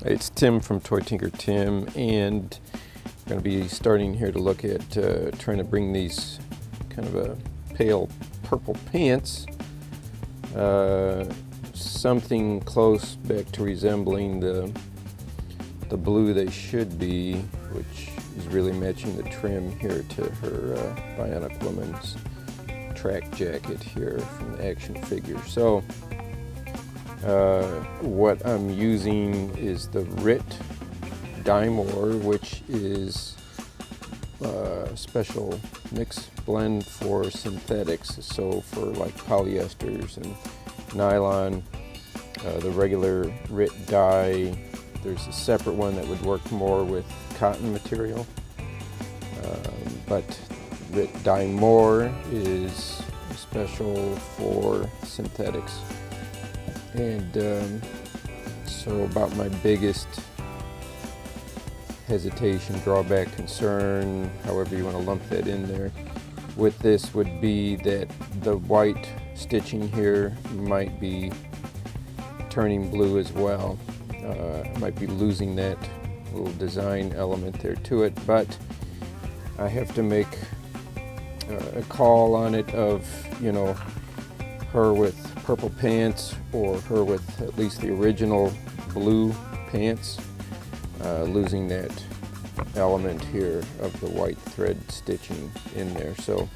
It's Tim from Toy Tinker Tim, and I'm going to be starting here to look at trying to bring these kind of a pale purple pants something close back to resembling the blue they should be, which is really matching the trim here to her Bionic Woman's track jacket here from the action figure. So what I'm using is the Rit Dye, which is a special mix blend for synthetics. So for like polyesters and nylon, the regular Rit Dye, there's a separate one that would work more with cotton material. But Rit Dye is special for synthetics. And so about my biggest hesitation, drawback, concern, however you want to lump that in there, with this would be that the white stitching here might be turning blue as well. Might be losing that little design element there to it, but I have to make a call on it of, you know, her with purple pants or her with at least the original blue pants, losing that element here of the white thread stitching in there. So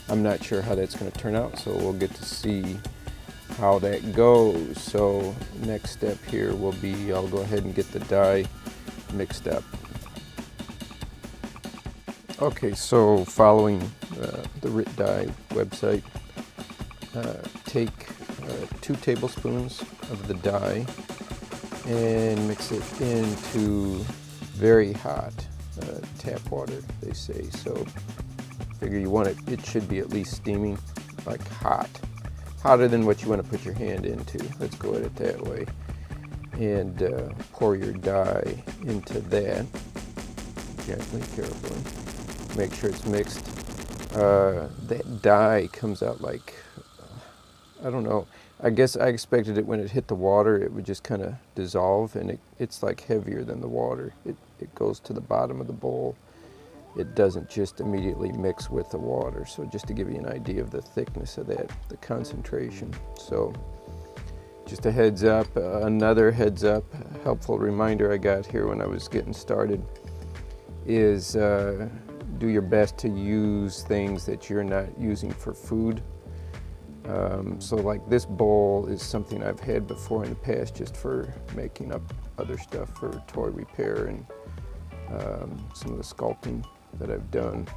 I'm not sure how that's going to turn out, so we'll get to see how that goes. So next step here will be I'll go ahead and get the dye mixed up. Okay, so following the Rit Dye website, take 2 tablespoons of the dye and mix it into very hot tap water, they say. So figure you want it should be at least steaming, like hot. Hotter than what you want to put your hand into. Let's go at it that way. And pour your dye into that gently, carefully. Make sure it's mixed. That dye comes out like, I don't know. I guess I expected it when it hit the water, it would just kind of dissolve, and it's like heavier than the water. It goes to the bottom of the bowl. It doesn't just immediately mix with the water. So just to give you an idea of the thickness of that, the concentration. So just a heads up, another heads up, helpful reminder I got here when I was getting started is do your best to use things that you're not using for food. So like this bowl is something I've had before in the past just for making up other stuff for toy repair and some of the sculpting that I've done.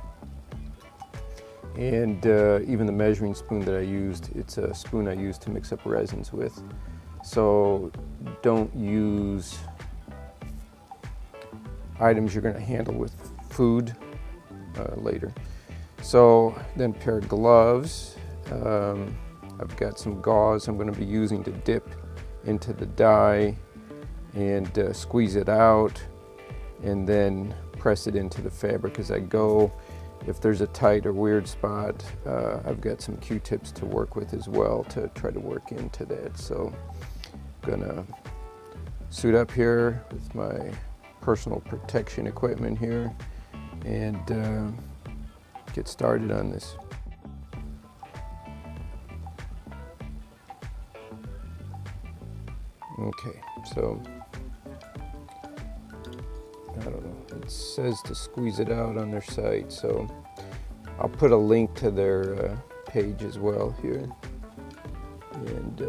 And even the measuring spoon that I used, it's a spoon I use to mix up resins with. So don't use items you're going to handle with food later. So then pair of gloves. I've got some gauze I'm going to be using to dip into the dye and squeeze it out and then press it into the fabric as I go. If there's a tight or weird spot, I've got some Q-tips to work with as well to try to work into that. So I'm gonna suit up here with my personal protection equipment here and get started on this. Okay, so I don't know, it says to squeeze it out on their site, so I'll put a link to their page as well here. And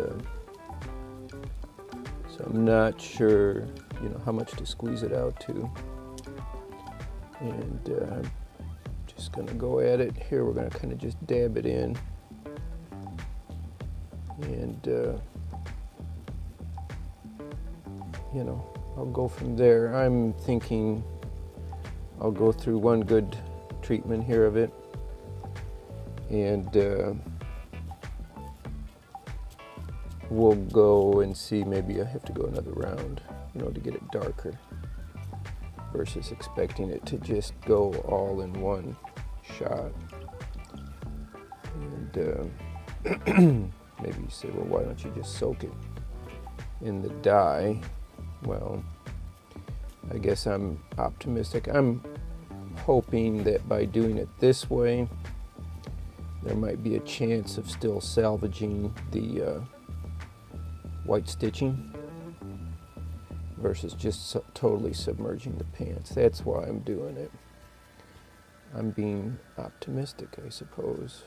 so I'm not sure, you know, how much to squeeze it out to. And I'm just gonna go at it here. We're gonna kind of just dab it in. And you know, I'll go from there. I'm thinking I'll go through one good treatment here of it, and we'll go and see. Maybe I have to go another round, you know, to get it darker, versus expecting it to just go all in one shot. And maybe you say, well, why don't you just soak it in the dye? Well, I guess I'm optimistic. I'm hoping that by doing it this way, there might be a chance of still salvaging the white stitching versus just totally submerging the pants. That's why I'm doing it. I'm being optimistic, I suppose.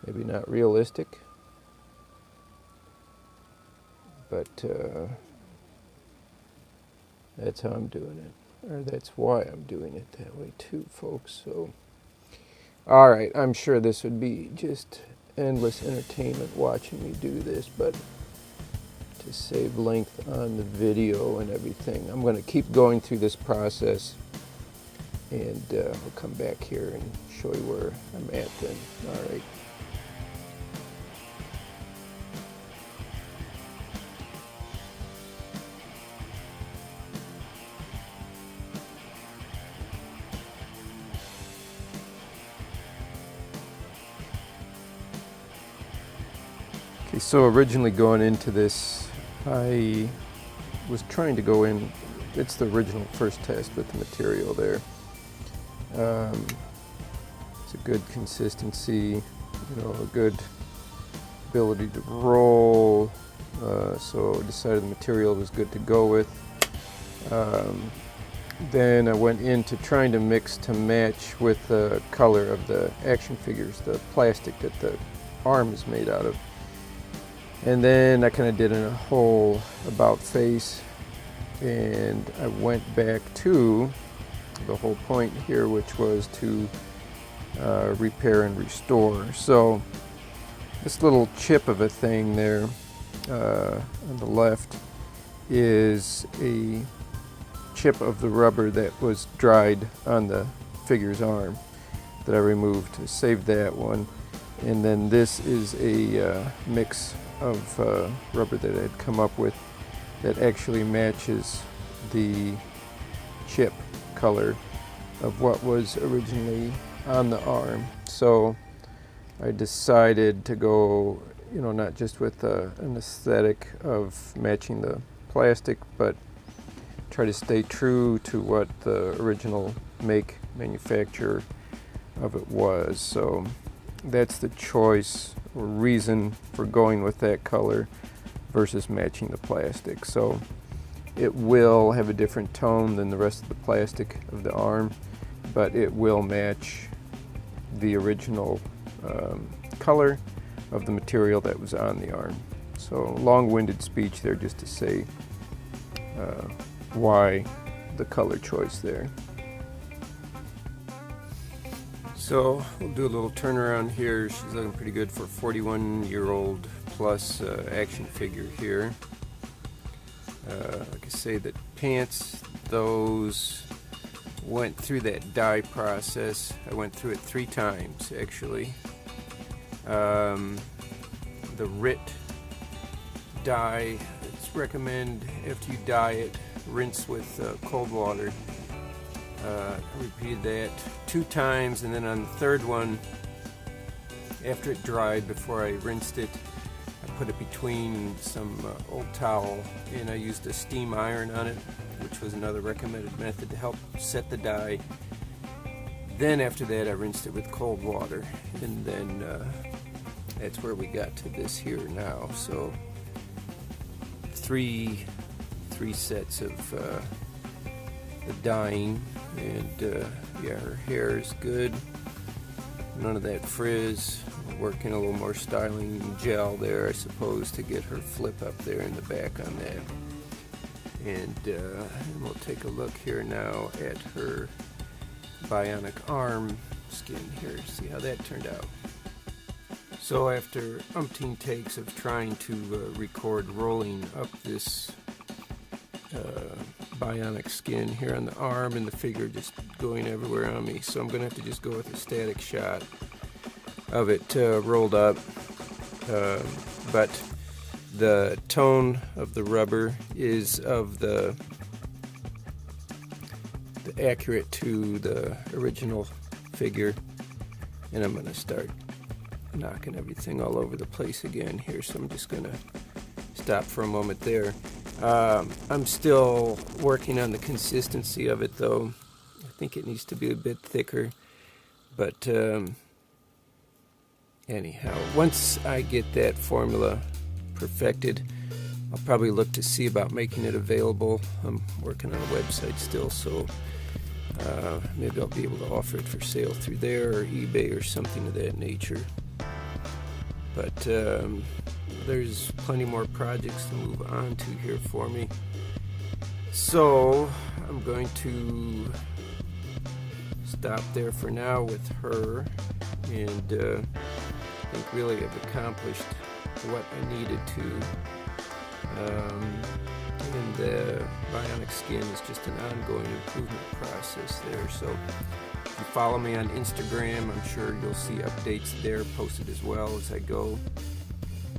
Maybe not realistic, but that's how I'm doing it. Or that's why I'm doing it that way too, folks. So, all right, I'm sure this would be just endless entertainment watching me do this, but to save length on the video and everything, I'm going to keep going through this process, and we'll come back here and show you where I'm at then. All right. Okay, so originally going into this, I was trying to go in, it's the original first test with the material there. It's a good consistency, you know, a good ability to roll, so I decided the material was good to go with. Then I went into trying to mix to match with the color of the action figures, the plastic that the arm is made out of. And then I kind of did a whole about face, and I went back to the whole point here, which was to repair and restore. So this little chip of a thing there on the left is a chip of the rubber that was dried on the figure's arm that I removed to save that one. And then this is a mix of rubber that I had come up with that actually matches the chip color of what was originally on the arm. So I decided to go, you know, not just with an aesthetic of matching the plastic, but try to stay true to what the original manufacturer of it was. So that's the choice or reason for going with that color versus matching the plastic. So it will have a different tone than the rest of the plastic of the arm, but it will match the original color of the material that was on the arm. So long-winded speech there just to say why the color choice there. So we'll do a little turnaround here. She's looking pretty good for a 41-year-old plus action figure here. Like I say, the pants, those went through that dye process. I went through it 3 times actually. The Rit Dye, it's recommend after you dye it, rinse with cold water. I repeated that 2 times, and then on the third one, after it dried, before I rinsed it, I put it between some old towel, and I used a steam iron on it, which was another recommended method to help set the dye. Then after that, I rinsed it with cold water, and then that's where we got to this here now. So three sets of the dyeing, and yeah, her hair is good, none of that frizz. Working a little more styling gel there, I suppose, to get her flip up there in the back on that. And we'll take a look here now at her bionic arm skin here, see how that turned out. So after umpteen takes of trying to record rolling up this bionic skin here on the arm and the figure just going everywhere on me, so I'm going to have to just go with a static shot of it rolled up. But The tone of the rubber is of the accurate to the original figure, and I'm going to start knocking everything all over the place again here, so I'm just going to stop for a moment there. I'm still working on the consistency of it, though. I think it needs to be a bit thicker, but anyhow, once I get that formula perfected, I'll probably look to see about making it available. I'm working on a website still, so maybe I'll be able to offer it for sale through there or eBay or something of that nature. But there's plenty more projects to move on to here for me. So I'm going to stop there for now with her, and I think really I've accomplished what I needed to. And the bionic skin is just an ongoing improvement process there. So if you follow me on Instagram, I'm sure you'll see updates there posted as well as I go.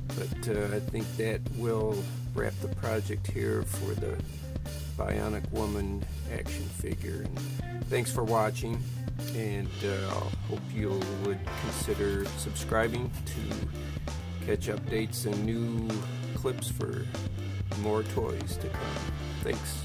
But I think that will wrap the project here for the Bionic Woman action figure. And thanks for watching, and I hope you would consider subscribing to catch updates and new clips for more toys to come. Thanks.